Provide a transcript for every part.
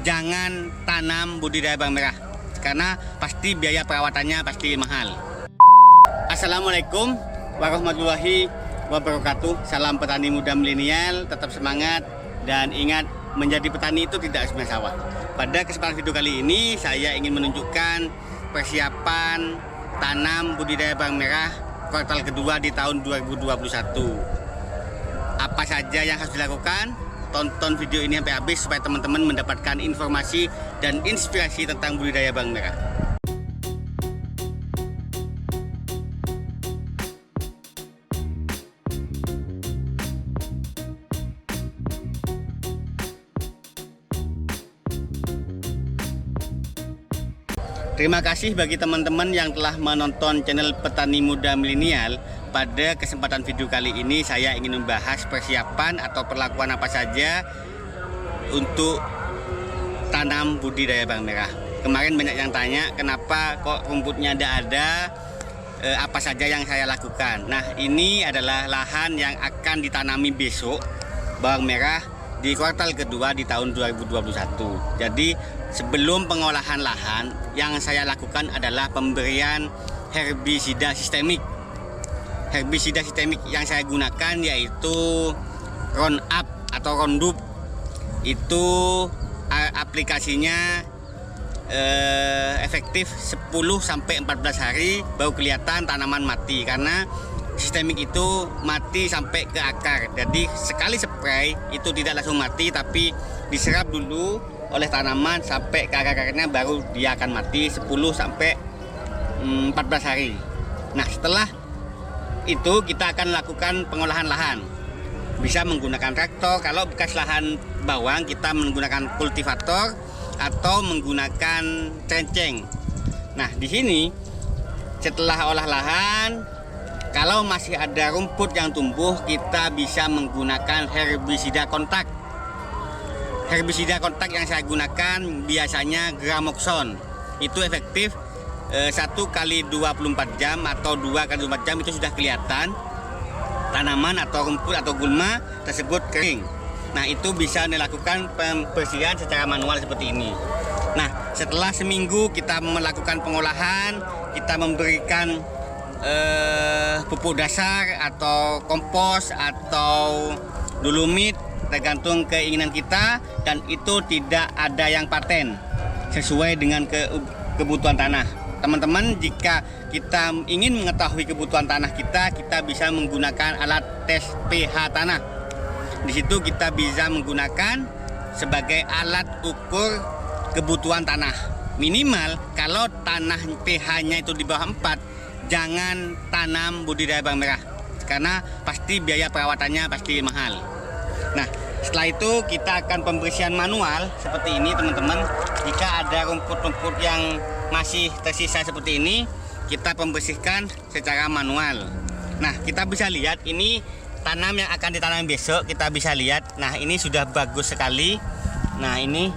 jangan tanam budidaya bawang merah karena pasti biaya perawatannya pasti mahal. Assalamualaikum warahmatullahi wabarakatuh. Salam petani muda milenial, tetap semangat dan ingat, menjadi petani itu tidak harus punya sawah. Pada kesempatan video kali ini saya ingin menunjukkan persiapan tanam budidaya bawang merah kuartal kedua di tahun 2021. Apa saja yang harus dilakukan? Tonton video ini sampai habis supaya teman-teman mendapatkan informasi dan inspirasi tentang budidaya bawang merah. Terima kasih bagi teman-teman yang telah menonton channel Petani Muda Milenial. Pada kesempatan video kali ini saya ingin membahas persiapan atau perlakuan apa saja untuk tanam budidaya bawang merah. Kemarin banyak yang tanya kenapa kok rumputnya tidak ada, apa saja yang saya lakukan. Nah, ini adalah lahan yang akan ditanami besok bawang merah di kuartal kedua di tahun 2021. Jadi sebelum pengolahan lahan, yang saya lakukan adalah pemberian herbisida sistemik. Herbisida sistemik yang saya gunakan yaitu Roundup atau Roundup. Itu aplikasinya efektif 10-14 hari baru kelihatan tanaman mati, karena sistemik itu mati sampai ke akar. Jadi sekali spray itu tidak langsung mati, tapi diserap dulu oleh tanaman sampai ke akar-akarnya, baru dia akan mati 10-14 hari. Nah, setelah itu kita akan lakukan pengolahan lahan. Bisa menggunakan traktor, kalau bekas lahan bawang kita menggunakan kultivator atau menggunakan trenceng. Nah, di sini setelah olah lahan, kalau masih ada rumput yang tumbuh, kita bisa menggunakan herbisida kontak. Herbisida kontak yang saya gunakan biasanya Gramoxone. Itu efektif 1 kali 24 jam atau 2 kali 24 jam itu sudah kelihatan tanaman atau rumput atau gulma tersebut kering. Nah, itu bisa dilakukan pembersihan secara manual seperti ini. Nah, setelah seminggu kita melakukan pengolahan, kita memberikan pupuk dasar atau kompos atau dolomit tergantung keinginan kita, dan itu tidak ada yang paten, sesuai dengan kebutuhan tanah. Teman-teman, jika kita ingin mengetahui kebutuhan tanah kita bisa menggunakan alat tes pH tanah. Di situ kita bisa menggunakan sebagai alat ukur kebutuhan tanah. Minimal kalau tanah pH-nya itu di bawah 4, jangan tanam budidaya bawang merah karena pasti biaya perawatannya pasti mahal. Nah, setelah itu kita akan pembersihan manual seperti ini, teman-teman. Jika ada rumput-rumput yang masih tersisa seperti ini, kita pembersihkan secara manual. Nah, kita bisa lihat ini tanam yang akan ditanam besok, kita bisa lihat. Nah, ini sudah bagus sekali. Nah, ini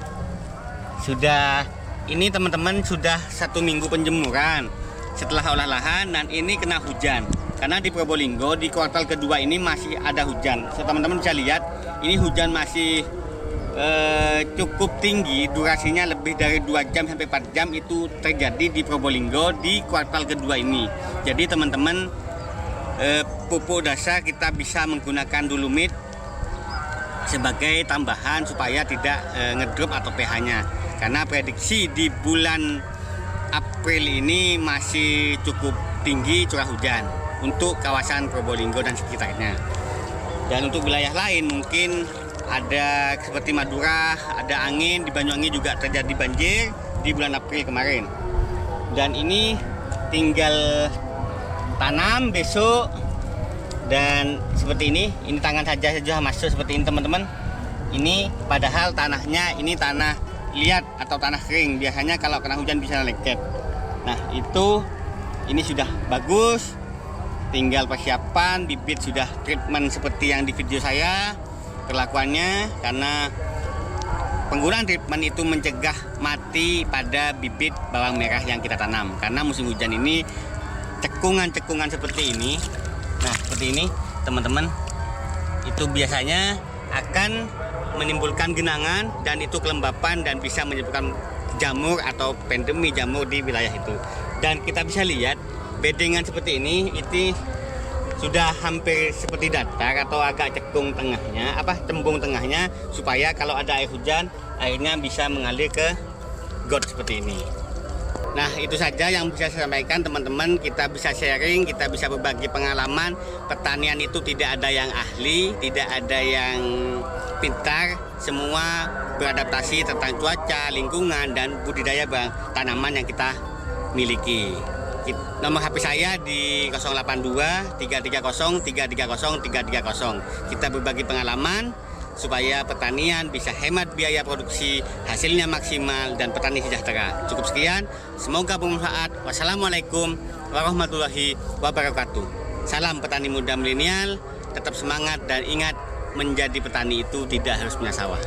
teman-teman sudah 1 minggu penjemuran setelah olah lahan, dan ini kena hujan. Karena di Probolinggo di kuartal kedua ini masih ada hujan. Teman-teman bisa lihat, ini hujan masih cukup tinggi, durasinya lebih dari 2 jam sampai 4 jam itu terjadi di Probolinggo di kuartal kedua ini. Jadi teman-teman, pupuk dasar kita bisa menggunakan dolomit sebagai tambahan supaya tidak ngedrop atau pH-nya. Karena prediksi di bulan April ini masih cukup tinggi curah hujan untuk kawasan Probolinggo dan sekitarnya. Dan untuk wilayah lain mungkin ada seperti Madura, ada angin, di Banyuwangi juga terjadi banjir di bulan April kemarin. Dan ini tinggal tanam besok, dan seperti ini tangan saja masuk seperti ini, teman-teman. Ini padahal tanahnya ini tanah liat atau tanah kering, biasanya kalau kena hujan bisa lecet. Nah, ini sudah bagus, tinggal persiapan bibit, sudah treatment seperti yang di video saya perlakuannya, karena penggunaan treatment itu mencegah mati pada bibit bawang merah yang kita tanam. Karena musim hujan ini cekungan-cekungan seperti ini, nah seperti ini teman-teman, itu biasanya akan menimbulkan genangan dan itu kelembapan dan bisa menyebabkan jamur atau pandemi jamur di wilayah itu. Dan kita bisa lihat bedengan seperti ini itu sudah hampir seperti datar atau agak cekung tengahnya, cembung tengahnya, supaya kalau ada air hujan airnya bisa mengalir ke got seperti ini. Nah, itu saja yang bisa saya sampaikan teman-teman. Kita bisa sharing, kita bisa berbagi pengalaman. Pertanian itu tidak ada yang ahli, tidak ada yang pintar, semua beradaptasi tentang cuaca, lingkungan, dan budidaya tanaman yang kita miliki. Nomor HP saya di 082 330 330 330. Kita berbagi pengalaman supaya pertanian bisa hemat biaya produksi, hasilnya maksimal, dan petani sejahtera. Cukup sekian, semoga bermanfaat. Wassalamualaikum warahmatullahi wabarakatuh. Salam petani muda milenial, tetap semangat dan ingat, menjadi petani itu tidak harus punya sawah.